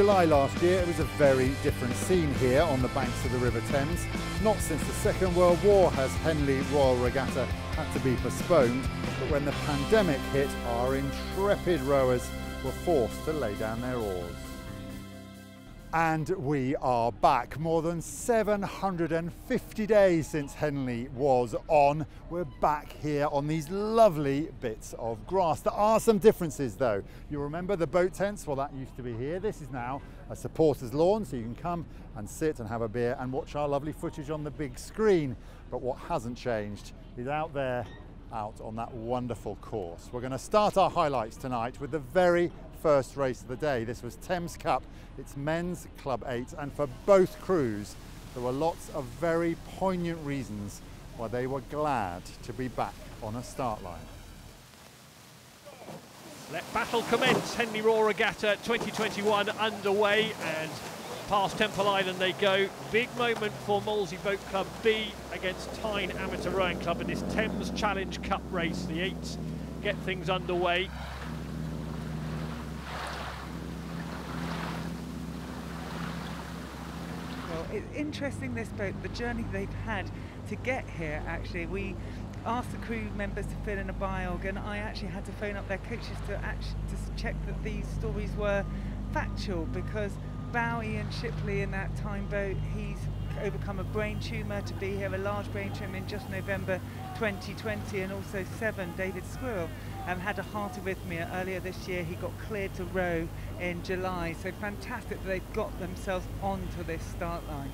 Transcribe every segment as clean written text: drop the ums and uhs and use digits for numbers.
July last year, it was a very different scene here on the banks of the River Thames. Not since the Second World War has Henley Royal Regatta had to be postponed, but when the pandemic hit, our intrepid rowers were forced to lay down their oars. And we are back. More than 750 days since Henley was on. We're back here on these lovely bits of grass. There are some differences though. You remember the boat tents? Well, that used to be here. This is now a supporters lawn, so you can come and sit and have a beer and watch our lovely footage on the big screen. But what hasn't changed is out there, out on that wonderful course. We're going to start our highlights tonight with the very first race of the day. This was Thames Cup. It's men's Club 8, and for both crews there were lots of very poignant reasons why they were glad to be back on a start line. Let battle commence. Henley Royal Regatta 2021 underway, and past Temple Island they go. Big moment for Molesey Boat Club B against Tyne Amateur Rowing Club in this Thames Challenge Cup race. The eights get things underway. It's interesting, this boat, the journey they've had to get here. Actually, we asked the crew members to fill in a biog, and I actually had to phone up their coaches to check that these stories were factual, because Bowie and Shipley in that time boat, he's overcome a brain tumour to be here, a large brain tumour in just November 2020, and also David Squirrel had a heart arrhythmia earlier this year. He got cleared to row in July, so fantastic that they've got themselves onto this start line.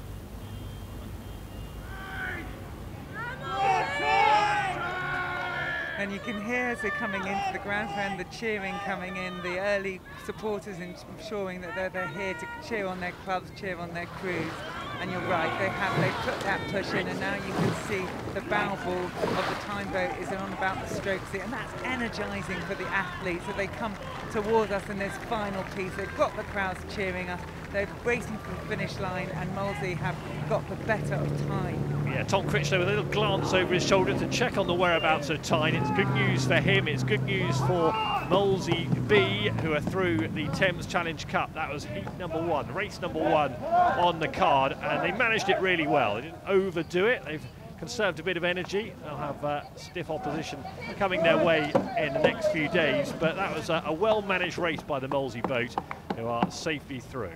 And you can hear as they're coming into the grandstand, the cheering coming in, the early supporters ensuring that they're here to cheer on their clubs, cheer on their crews. And you're right, they've put that push in, and now you can see the bow ball of the time boat is on about the stroke seat, and that's energising for the athletes. So they come towards us in this final piece. They've got the crowds cheering us. They're racing for the finish line, and Molesey have got the better of Tyne. Yeah, Tom Critchlow with a little glance over his shoulder to check on the whereabouts of Tyne. It's good news for him. It's good news for Molesey B, who are through the Thames Challenge Cup. That was heat number one, race number one on the card, and they managed it really well. They didn't overdo it. They've conserved a bit of energy. They'll have stiff opposition coming their way in the next few days, but that was a well-managed race by the Molesey boat, who are safely through.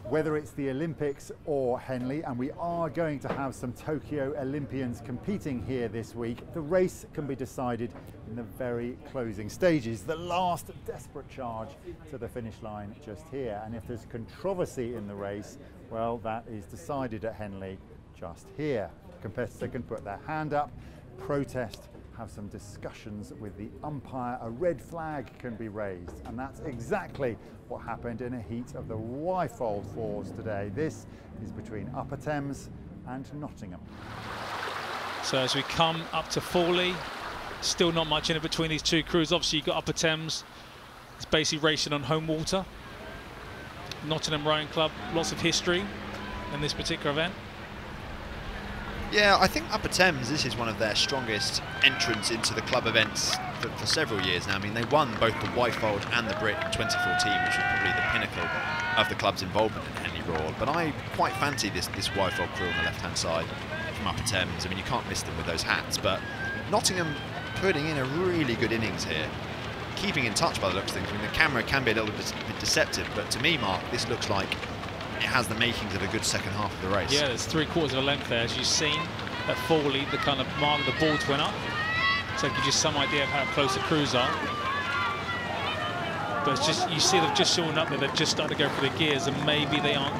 Whether it's the Olympics or Henley, and we are going to have some Tokyo Olympians competing here this week, the race can be decided in the very closing stages, the last desperate charge to the finish line just here. And if there's controversy in the race, well, that is decided at Henley just here. The competitor can put their hand up, protest, have some discussions with the umpire, a red flag can be raised, and that's exactly what happened in a heat of the Y-fold fours today. This is between Upper Thames and Nottingham. So as we come up to Fawley, still not much in it between these two crews. Obviously you've got Upper Thames, it's basically racing on home water. Nottingham Rowing Club, lots of history in this particular event. Yeah, I think Upper Thames, this is one of their strongest entrants into the club events for several years now. I mean, they won both the Y-fold and the Brit in 2014, which was probably the pinnacle of the club's involvement in Henley Royal. But I quite fancy this Y-fold crew on the left-hand side from Upper Thames. I mean, you can't miss them with those hats, but Nottingham putting in a really good innings here, keeping in touch by the looks of things. I mean, the camera can be a little bit deceptive, but to me, Mark, this looks like it has the makings of a good second half of the race. Yeah, there's 3/4 of a length there, as you've seen at Fawley, the kind of mark the ball went up. So it gives you some idea of how close the crews are. But it's just, you see they've just shown up there, they've just started to go for the gears, and maybe they don't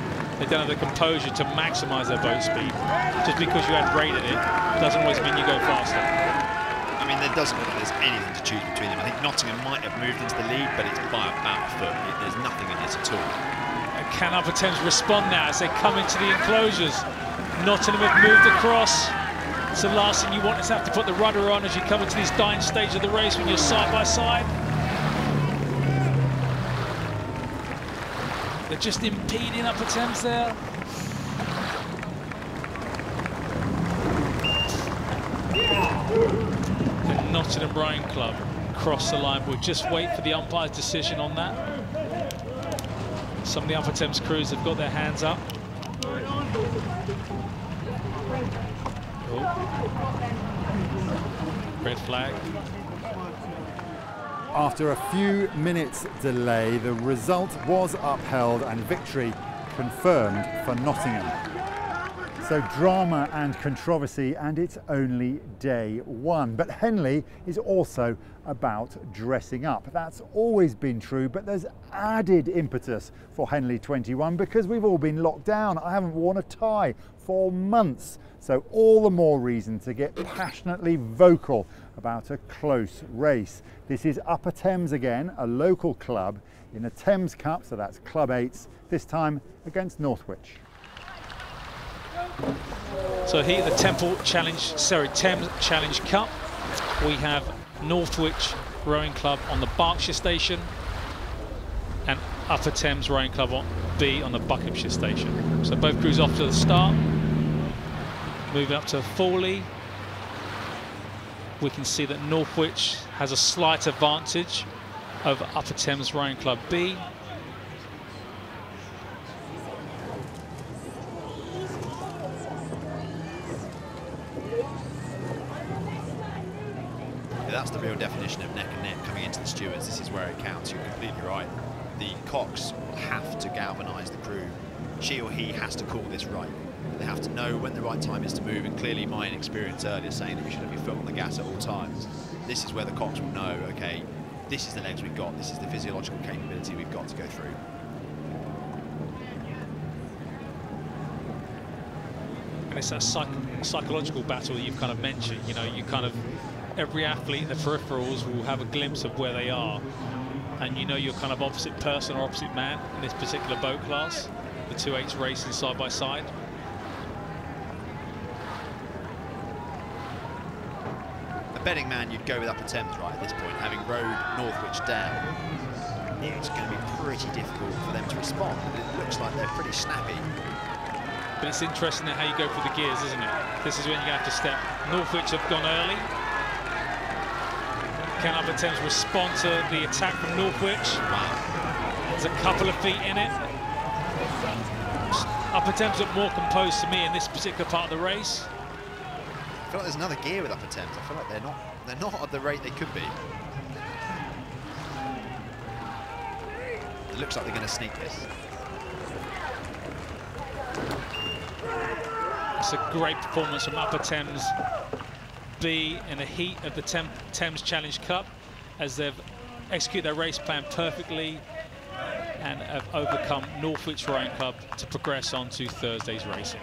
have the composure to maximise their boat speed. Just because you had rated it doesn't always mean you go faster. I mean, there doesn't look like there's anything to choose between them. I think Nottingham might have moved into the lead, but it's by about a foot. There's nothing in this at all. Can Upper Thames respond now as they come into the enclosures? Nottingham have moved across. It's the last thing you want is have to put the rudder on as you come into these dying stage of the race when you're side by side. They're just impeding Upper Thames there. The Nottingham Rowing Club cross the line. We'll just wait for the umpire's decision on that. Some of the Upper Thames crews have got their hands up. Oh. Red flag. After a few minutes delay, the result was upheld and victory confirmed for Nottingham. So drama and controversy, and it's only day one. But Henley is also about dressing up. That's always been true, but there's added impetus for Henley 21 because we've all been locked down. I haven't worn a tie for months. So all the more reason to get passionately vocal about a close race. This is Upper Thames again, a local club in a Thames Cup, so that's Club 8's, this time against Northwich. So here the Thames Challenge Cup. We have Northwich Rowing Club on the Berkshire station and Upper Thames Rowing Club on B on the Buckinghamshire station. So both crews off to the start. Moving up to Fawley. We can see that Northwich has a slight advantage over Upper Thames Rowing Club B. That's the real definition of neck and neck coming into the stewards. This is where it counts. You're completely right. The cocks will have to galvanise the crew. She or he has to call this right. They have to know when the right time is to move, and clearly my inexperience earlier saying that we should have your foot on the gas at all times. This is where the cocks will know, okay, this is the legs we've got, this is the physiological capability we've got to go through. And it's that psychological battle that you've kind of mentioned. You know, you kind of, every athlete in the peripherals will have a glimpse of where they are, and you know you're kind of opposite person or opposite man in this particular boat class. The 2/8s racing side by side. A betting man, you'd go with Upper Thames right at this point, having rowed Northwich down. It's going to be pretty difficult for them to respond. It looks like they're pretty snappy. But it's interesting how you go through the gears, isn't it? This is when you have to step. Northwich have gone early. Can Upper Thames respond to the attack from Northwich? There's a couple of feet in it. Upper Thames look more composed to me in this particular part of the race. I feel like there's another gear with Upper Thames. I feel like they're not at the rate they could be. It looks like they're going to sneak this. It's a great performance from Upper Thames B in the heat of the Thames Challenge Cup, as they've executed their race plan perfectly and have overcome Northwich Rowing Club to progress on to Thursday's racing.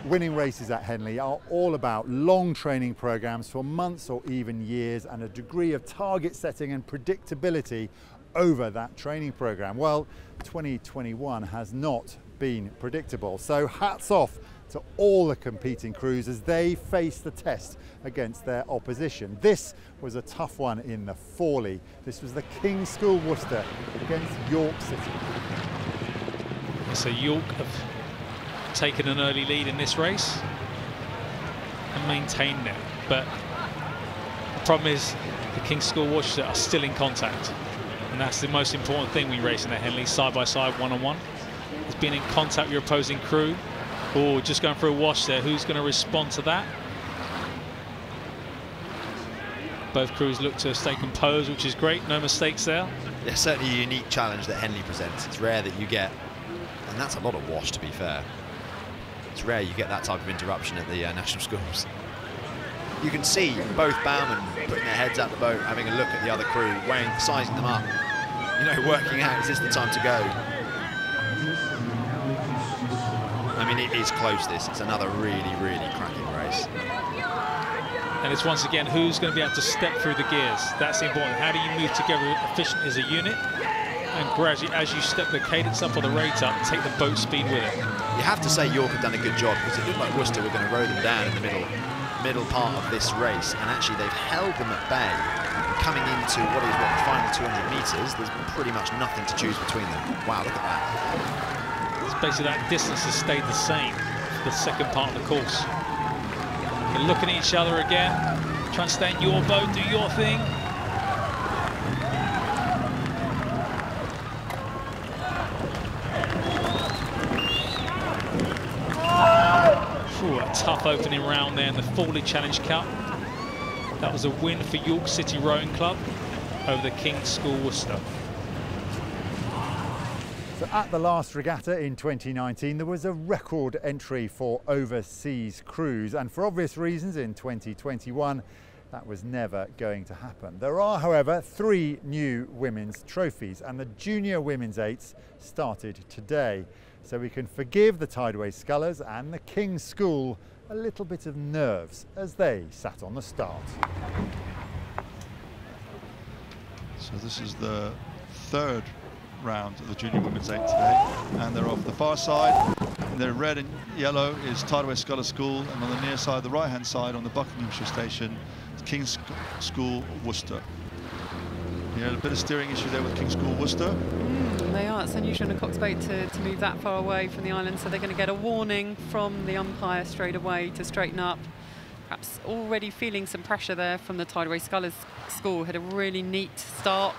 Winning races at Henley are all about long training programs for months or even years, and a degree of target setting and predictability over that training program. Well, 2021 has not been predictable, so hats off to all the competing crews as they face the test against their opposition. This was a tough one in the Fawley. This was the King's School Worcester against York City. So York have taken an early lead in this race and maintained it, but the problem is the King's School Worcester are still in contact, and that's the most important thing we race in the Henley, side by side, one-on-one. It's being in contact with your opposing crew. Oh, just going for a wash there. Who's going to respond to that? Both crews look to stay composed, which is great. No mistakes there. Yeah, certainly a unique challenge that Henley presents. It's rare that you get, and that's a lot of wash to be fair. It's rare you get that type of interruption at the national schools. You can see both bowmen putting their heads out the boat, having a look at the other crew, weighing, sizing them up. You know, working out, is this the time to go? I mean, it is close, this. It's another really, really cracking race. And it's once again, who's going to be able to step through the gears? That's important. How do you move together efficiently as a unit? And gradually, as you step the cadence up or the rate up, take the boat speed with it. You have to say York have done a good job, because it looked like Worcester were going to row them down in the middle part of this race, and actually they've held them at bay. And coming into what is the final 200 metres, there's pretty much nothing to choose between them. Wow, look at that. Basically that distance has stayed the same for the second part of the course. They're looking at each other again. Try and stay in your boat, do your thing. Ooh, a tough opening round there in the Fawley Challenge Cup. That was a win for York City Rowing Club over the King's School Worcester. So at the last regatta in 2019, there was a record entry for overseas crews, and for obvious reasons in 2021, that was never going to happen. There are, however, 3 new women's trophies, and the junior women's eights started today. So we can forgive the Tideway Scullers and the King's School a little bit of nerves as they sat on the start. So this is the 3rd round of the junior women's 8 today, and they're off the far side. In the red and yellow is Tideway Sculler School, and on the near side, the right-hand side, on the Buckinghamshire station, King's School Worcester. Yeah, a bit of steering issue there with King's School Worcester. They are. It's unusual in a Cox boat to move that far away from the island, so they're going to get a warning from the umpire straight away to straighten up. Perhaps already feeling some pressure there from the Tideway Scullers School. Had a really neat start,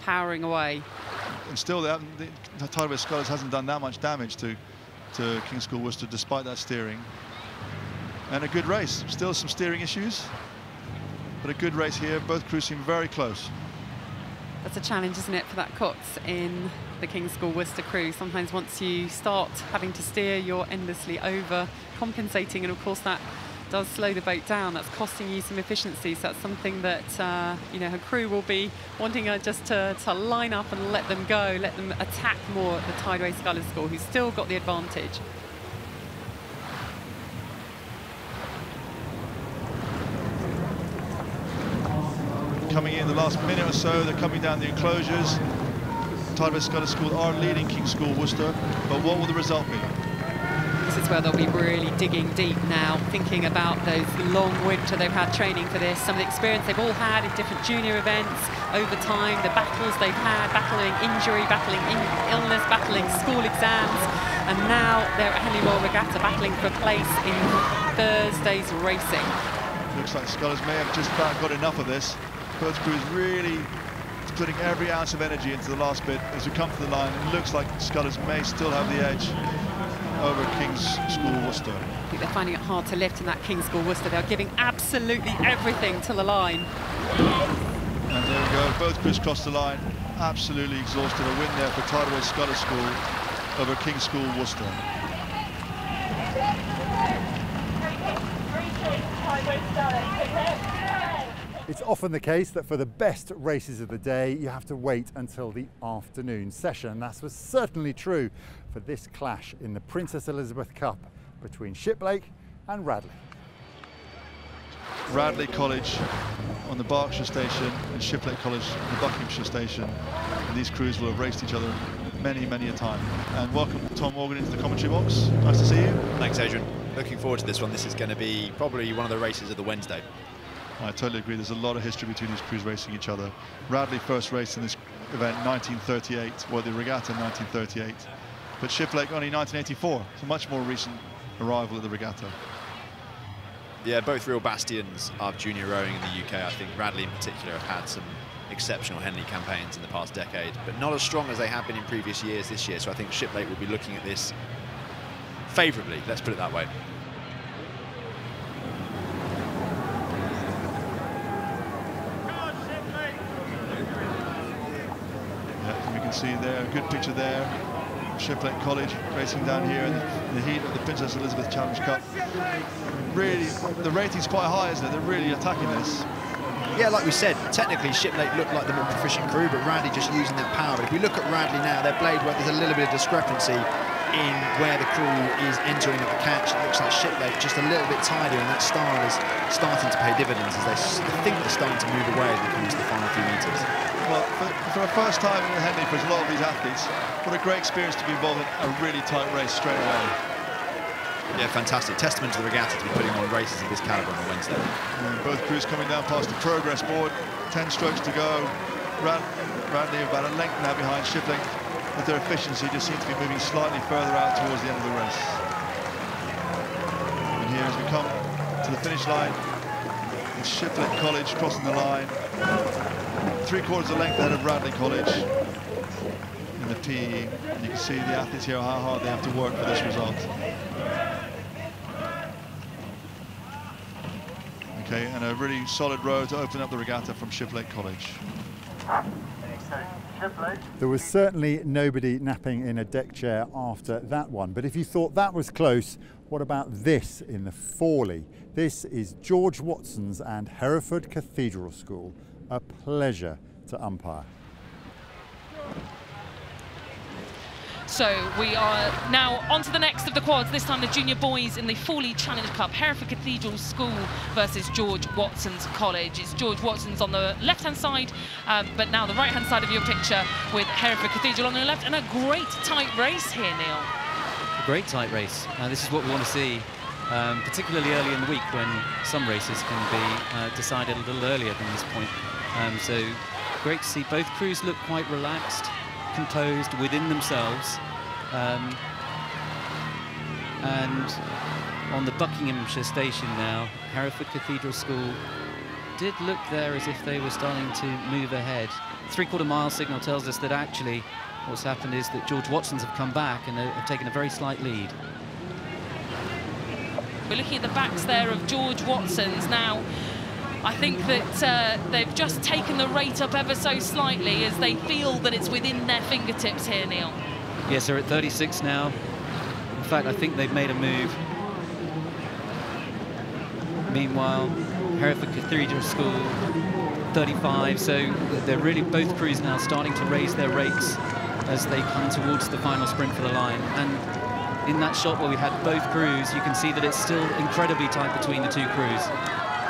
powering away. And still, the Tideway Scullers hasn't done that much damage to King's School Worcester despite that steering. And a good race. Still some steering issues, but a good race here. Both crews seem very close. That's a challenge, isn't it, for that Cox in the King's School Worcester crew. Sometimes once you start having to steer, you're endlessly over compensating, and of course that does slow the boat down. That's costing you some efficiency, so that's something that you know, her crew will be wanting her just to line up and let them go, let them attack more at the Tideway Scullers School, who's still got the advantage. Coming in the last minute or so, they're coming down the enclosures. Tideway Scullers School are leading King's School Worcester, but what will the result be? This is where they'll be really digging deep now, thinking about those long winter they've had training for this, some of the experience they've all had in different junior events over time, the battles they've had, battling injury, battling illness, battling school exams, and now they're at Henley Royal Regatta battling for a place in Thursday's racing. Looks like Scullers may have just about got enough of this. Both crews really putting every ounce of energy into the last bit. As we come to the line, it looks like Scullers may still have the edge over King's School Worcester. I think they're finding it hard to lift in that King's School Worcester. They're giving absolutely everything to the line. And there we go, both crews cross the line, absolutely exhausted. A win there for Tideway Scullers School over King's School Worcester. It's often the case that for the best races of the day, you have to wait until the afternoon session. That was certainly true for this clash in the Princess Elizabeth Cup between Shiplake and Radley. Radley College on the Berkshire station and Shiplake College on the Buckinghamshire station. And these crews will have raced each other many, many a time. And welcome Tom Morgan into the commentary box. Nice to see you. Thanks, Adrian. Looking forward to this one. This is going to be probably one of the races of the Wednesday. I totally agree. There's a lot of history between these crews racing each other. Radley first raced in this event 1938, or the regatta 1938. But Shiplake only 1984. It's a much more recent arrival at the regatta. Yeah, both real bastions of junior rowing in the UK. I think Radley in particular have had some exceptional Henley campaigns in the past decade, but not as strong as they have been in previous years this year. So I think Shiplake will be looking at this favourably, let's put it that way. See there, a good picture there. Shiplake College racing down here in the heat of the Princess Elizabeth Challenge Cup. Really, the rating's quite high, isn't it? They're really attacking this. Yeah, like we said, technically Shiplake looked like the more proficient crew, but Radley just using that power. But if we look at Radley now, their blade work, there's a little bit of discrepancy in where the crew is entering at the catch. It looks like Shiplake just a little bit tidier, and that style is starting to pay dividends as they think they're starting to move away as we come to the final few metres. Well, for a first time in Henley for a lot of these athletes, what a great experience to be involved in a really tight race straight away. Yeah, fantastic. Testament to the regatta to be putting on races of this calibre on a Wednesday. And both crews coming down past the progress board, 10 strokes to go. Radley about a length now behind Shiplake, but their efficiency just seems to be moving slightly further out towards the end of the race. And here as we come to the finish line, Shiplet College crossing the line. 3/4 a length ahead of Radley College in the PE. And you can see the athletes here, how hard they have to work for this result. Okay, and a really solid row to open up the regatta from Shiplet College. There was certainly nobody napping in a deck chair after that one, but if you thought that was close, what about this in the Forley? This is George Watson's and Hereford Cathedral School. A pleasure to umpire. So we are now on to the next of the quads, this time the junior boys in the Forley Challenge Cup, Hereford Cathedral School versus George Watson's College. It's George Watson's on the left-hand side, but now the right-hand side of your picture with Hereford Cathedral on the left, and a great tight race here, Neil. A great tight race. This is what we want to see, particularly early in the week when some races can be decided a little earlier than this point. So great to see both crews look quite relaxed, composed within themselves, and on the Buckinghamshire station now, Hereford Cathedral School did look there as if they were starting to move ahead. 3/4 mile signal tells us that actually what's happened is that George Watson's have come back and have taken a very slight lead. We're looking at the backs there of George Watson's now. I think that they've just taken the rate up ever so slightly as they feel that it's within their fingertips here, Neil. Yes, they're at 36 now. In fact, I think they've made a move. Meanwhile, Hereford Cathedral School, 35. So they're really both crews now starting to raise their rates as they come towards the final sprint for the line. And in that shot where we had both crews, you can see that it's still incredibly tight between the two crews.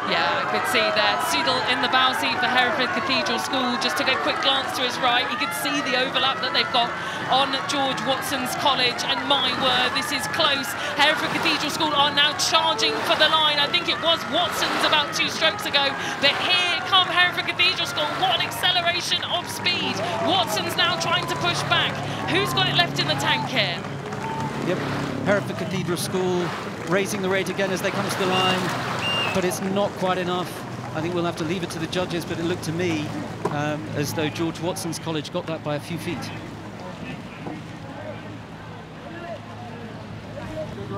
Yeah, I could see there. Seidel in the bow seat for Hereford Cathedral School. Just took a quick glance to his right. You could see the overlap that they've got on George Watson's College. And my word, this is close. Hereford Cathedral School are now charging for the line. I think it was Watson's about 2 strokes ago. But here come Hereford Cathedral School. What an acceleration of speed. Watson's now trying to push back. Who's got it left in the tank here? Yep, Hereford Cathedral School raising the rate again as they come to the line. But it's not quite enough. I think we'll have to leave it to the judges, but it looked to me as though George Watson's College got that by a few feet.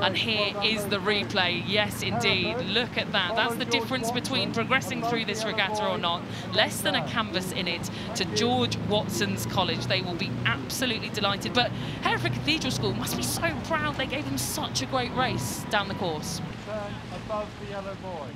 And here is the replay. Yes, indeed. Look at that. That's the difference between progressing through this regatta or not. Less than a canvas in it to George Watson's College. They will be absolutely delighted. But Hereford Cathedral School must be so proud. They gave them such a great race down the course. Above the yellow boy.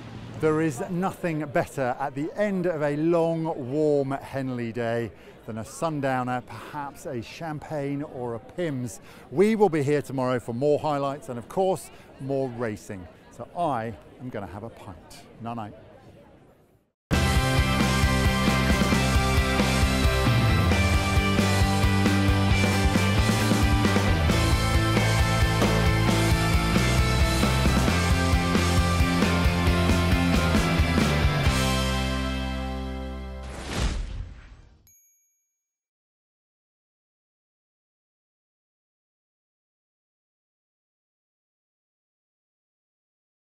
There is nothing better at the end of a long, warm Henley day than a sundowner, perhaps a champagne or a Pimm's. We will be here tomorrow for more highlights and, of course, more racing. So I am going to have a pint. Night night.